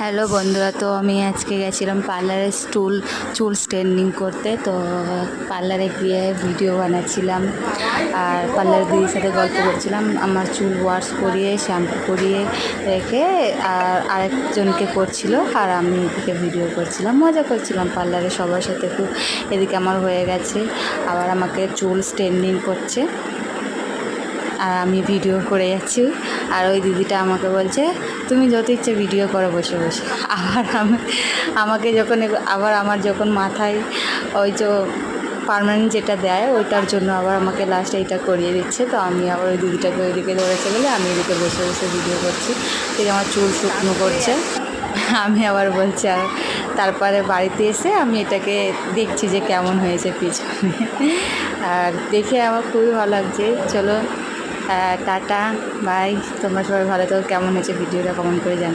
Hello বন্ধুরা, তো আমি আজকে গেছিলাম পার্লারে চুল স্ট্রেটনিং করতে। তো পার্লারে গিয়ে ভিডিও বানাচ্ছিলাম আর পার্লার দিদির সাথে গল্প করছিলাম। আমার চুল ওয়াশ করিয়ে শ্যাম্পু করিয়ে রেখে আর আরেকজনকে করছিল আর আমি এদিকে ভিডিও করছিলাম, মজা করছিলাম পার্লারে সবার সাথে। খুব এদিকে আমার হয়ে গেছে, আবার আমাকে চুল স্ট্রেটনিং করছে আর আমি ভিডিও করে যাচ্ছি। আর ওই দিদিটা আমাকে বলছে, তুমি যত ইচ্ছে ভিডিও করো বসে বসে। আবার আমাকে যখন আমার যখন মাথায় ওই যে পার্মানেন্ট যেটা দেয় ওইটার জন্য আবার আমাকে লাস্ট এইটা করিয়ে দিচ্ছে। তো আমি আবার ওই দিদিটাকে ওইদিকে ধরেছে বলে আমি এদিকে বসে বসে ভিডিও করছি। ঠিক আমার চুল শুকনো করছে, আমি আবার বলছি। আর তারপরে বাড়িতে এসে আমি এটাকে দেখছি যে কেমন হয়েছে পিছনে, আর দেখে আমার খুবই ভালো লাগছে। চলো টাটা বাই, তোমরা সবাই ভালো থাকো। কেমন হয়েছে ভিডিওটা কমেন্ট করে জানিও।